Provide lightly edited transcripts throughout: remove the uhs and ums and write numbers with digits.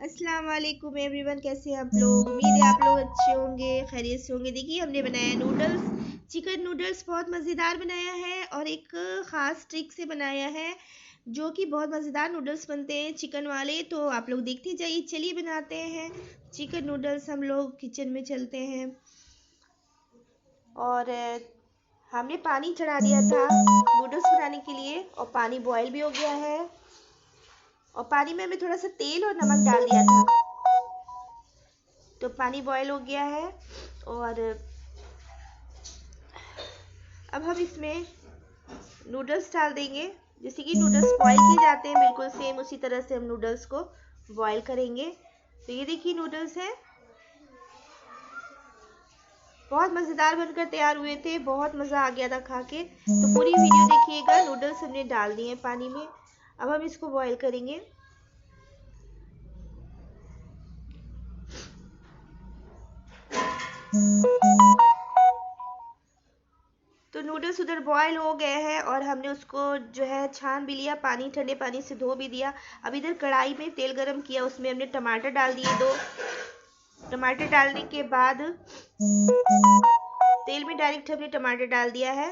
अस्सलाम वालेकुम एवरीवन, कैसे हैं आप लोग। उम्मीद है आप लोग अच्छे होंगे, खैरियत से होंगे। देखिए हमने बनाया नूडल्स, चिकन नूडल्स बहुत मज़ेदार बनाया है और एक ख़ास ट्रिक से बनाया है जो कि बहुत मज़ेदार नूडल्स बनते हैं चिकन वाले। तो आप लोग देखते जाइए, चलिए बनाते हैं चिकन नूडल्स। हम लोग किचन में चलते हैं और हमने पानी चढ़ा दिया था नूडल्स बनाने के लिए और पानी बॉयल भी हो गया है और पानी में हमें थोड़ा सा तेल और नमक डाल दिया था। तो पानी बॉयल हो गया है और अब हम इसमें नूडल्स डाल देंगे। जैसे कि नूडल्स बॉयल किए जाते हैं बिल्कुल सेम उसी तरह से हम नूडल्स को बॉयल करेंगे। तो ये देखिए नूडल्स हैं, बहुत मज़ेदार बनकर तैयार हुए थे, बहुत मज़ा आ गया था खा के। तो पूरी वीडियो देखिएगा। नूडल्स हमने डाल दिए पानी में, अब हम इसको बॉयल करेंगे। तो नूडल्स उधर बॉयल हो गए हैं और हमने उसको जो है छान भी लिया, पानी ठंडे पानी से धो भी दिया। अब इधर कढ़ाई में तेल गरम किया, उसमें हमने टमाटर डाल दिए। दो टमाटर डालने के बाद तेल में डायरेक्ट हमने टमाटर डाल दिया है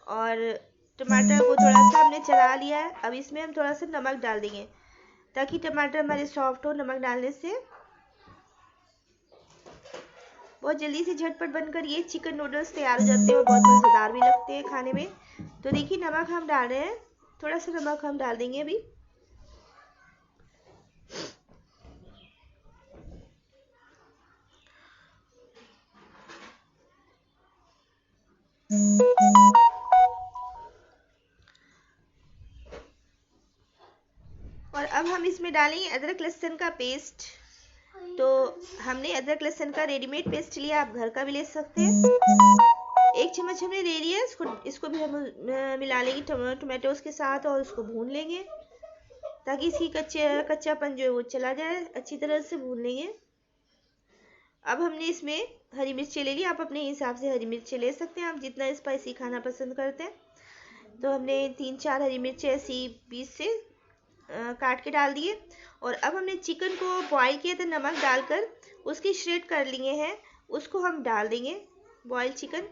और टमाटर को थोड़ा सा हमने चला लिया है। अब इसमें हम थोड़ा सा नमक डाल देंगे ताकि टमाटर हमारे सॉफ्ट हो। नमक डालने से बहुत जल्दी से झटपट बनकर ये चिकन नूडल्स तैयार हो जाते हैं और बहुत मज़ेदार भी लगते हैं खाने में। तो देखिए नमक हम डाल रहे हैं, थोड़ा सा नमक हम डाल देंगे अभी। और अब हम इसमें डालेंगे अदरक लहसुन का पेस्ट। तो हमने अदरक लहसुन का रेडीमेड पेस्ट लिया, आप घर का भी ले सकते हैं। 1 चम्मच हमने ले लिया। इसको भी हम मिला लेंगे टमाटोस के साथ और उसको भून लेंगे ताकि इसकी कच्चापन जो है वो चला जाए। अच्छी तरह से भून लेंगे। अब हमने इसमें हरी मिर्ची ले ली, आप अपने हिसाब से हरी मिर्ची ले सकते हैं, आप जितना स्पाइसी खाना पसंद करते हैं। तो हमने 3-4 हरी मिर्ची ऐसी पीस से काट के डाल दिए। और अब हमने चिकन को बॉईल किया था नमक डालकर, उसकी श्रेड कर लिए हैं, उसको हम डाल देंगे। बॉयल चिकन,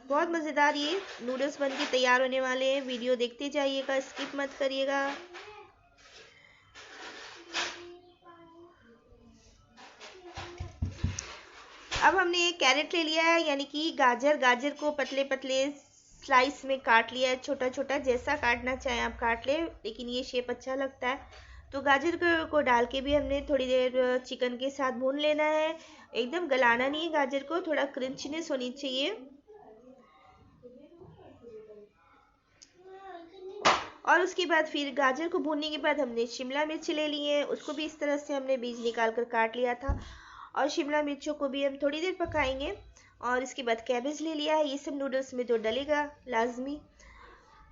बहुत मज़ेदार ये नूडल्स बन के तैयार होने वाले हैं। वीडियो देखते जाइएगा, स्किप मत करिएगा। अब हमने एक कैरेट ले लिया है, यानी कि गाजर को पतले पतले स्लाइस में काट लिया है, छोटा छोटा। जैसा काटना चाहें आप काट लें, लेकिन ये शेप अच्छा लगता है। तो गाजर को डाल के भी हमने थोड़ी देर चिकन के साथ भून लेना है। एकदम गलाना नहीं है गाजर को, थोड़ा क्रंचीनेस होनी चाहिए। और उसके बाद फिर गाजर को भूनने के बाद हमने शिमला मिर्च ले ली है, उसको भी इस तरह से हमने बीज निकाल कर काट लिया था। और शिमला मिर्चों को भी हम थोड़ी देर पकाएंगे। और इसके बाद कैबेज ले लिया है, ये सब नूडल्स में तो डलेगा लाजमी।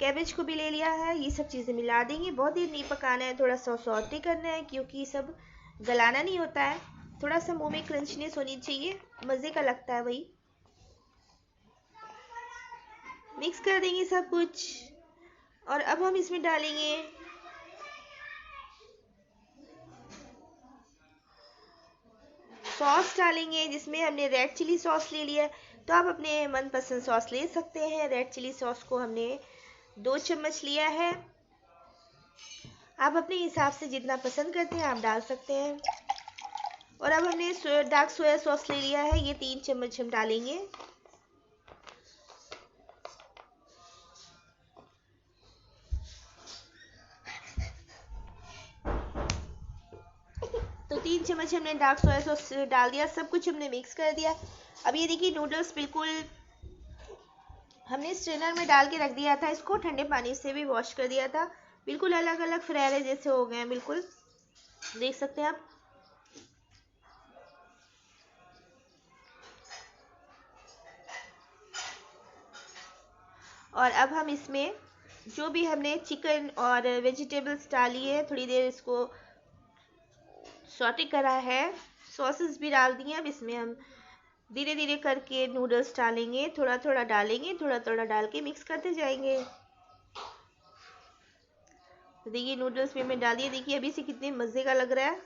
कैबेज को भी ले लिया है, ये सब चीज़ें मिला देंगे। बहुत देर नहीं पकाना है, थोड़ा सा सॉटे करना है क्योंकि ये सब गलाना नहीं होता है। थोड़ा सा मुंह में क्रंचनेस होनी चाहिए, मज़े का लगता है वही। मिक्स कर देंगे सब कुछ और अब हम इसमें डालेंगे सॉस डालेंगे, जिसमें हमने रेड चिली सॉस ले लिया है। तो आप अपने मनपसंद सॉस ले सकते हैं। रेड चिली सॉस को हमने 2 चम्मच लिया है, आप अपने हिसाब से जितना पसंद करते हैं आप डाल सकते हैं। और अब हमने डार्क सोया सॉस ले लिया है, ये 3 चम्मच हम डालेंगे। तो 3 चम्मच हमने डार्क सोया सॉस डाल दिया, सब कुछ हमने मिक्स कर दिया। अब ये देखिए नूडल्स बिल्कुल हमने स्ट्रेनर में डाल के रख दिया था, इसको ठंडे पानी से भी वॉश कर दिया था। बिल्कुल अलग अलग फरारे जैसे हो गए हैं, बिल्कुल देख सकते हैं आप। और अब हम इसमें जो भी हमने चिकन और वेजिटेबल्स डाली है, थोड़ी देर इसको सॉटे करा है, सॉसेस भी डाल दिए। अब इसमें हम धीरे धीरे करके नूडल्स डालेंगे, थोड़ा थोड़ा डालेंगे, थोड़ा थोड़ा डाल के मिक्स करते जाएंगे। तो देखिए नूडल्स में मैं डाल दिए, देखिए अभी से कितने मज़े का लग रहा है।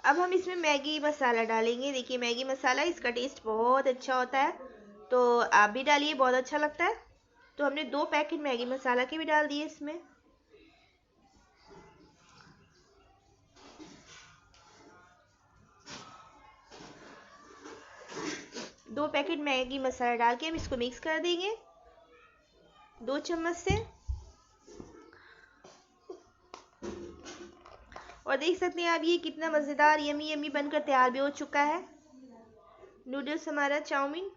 अब हम इसमें मैगी मसाला डालेंगे। देखिए मैगी मसाला, इसका टेस्ट बहुत अच्छा होता है, तो आप भी डालिए, बहुत अच्छा लगता है। तो हमने 2 पैकेट मैगी मसाला के भी डाल दिए इसमें। दो पैकेट मैगी मसाला डाल के हम इसको मिक्स कर देंगे 2 चम्मच से। और देख सकते हैं आप ये कितना मज़ेदार यमी यमी बनकर तैयार भी हो चुका है नूडल्स हमारा चाउमीन।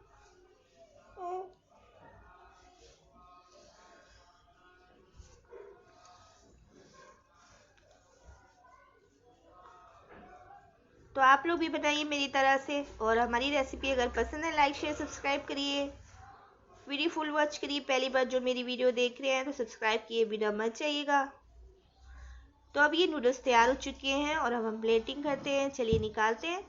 तो आप लोग भी बनाइए मेरी तरह से, और हमारी रेसिपी अगर पसंद है लाइक शेयर सब्सक्राइब करिए, वीडियो फुल वॉच करिए। पहली बार जो मेरी वीडियो देख रहे हैं तो सब्सक्राइब किए बिना मत जाइएगा। तो अब ये नूडल्स तैयार हो चुके हैं और अब हम प्लेटिंग करते हैं। चलिए निकालते हैं।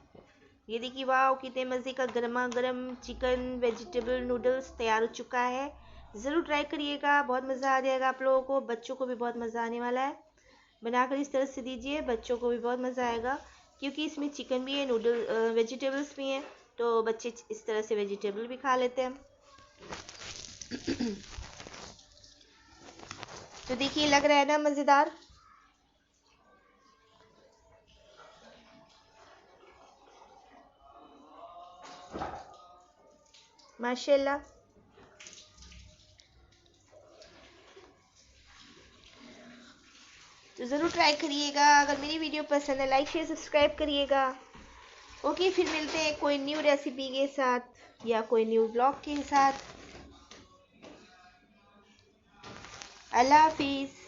ये देखिए वाह कितने मज़े का गर्मा गर्म चिकन वेजिटेबल नूडल्स तैयार हो चुका है। ज़रूर ट्राई करिएगा, बहुत मज़ा आ जाएगा आप लोगों को, बच्चों को भी बहुत मज़ा आने वाला है। बनाकर इस तरह से दीजिए, बच्चों को भी बहुत मज़ा आएगा, क्योंकि इसमें चिकन भी है, नूडल वेजिटेबल्स भी हैं, तो बच्चे इस तरह से वेजिटेबल भी खा लेते हैं। तो देखिए लग रहा है ना मज़ेदार। माशाल्लाह। तो ज़रूर ट्राई करिएगा। अगर मेरी वीडियो पसंद है लाइक शेयर सब्सक्राइब करिएगा। ओके, फिर मिलते हैं कोई न्यू रेसिपी के साथ या कोई न्यू ब्लॉग के साथ। अल्लाह हाफिज़।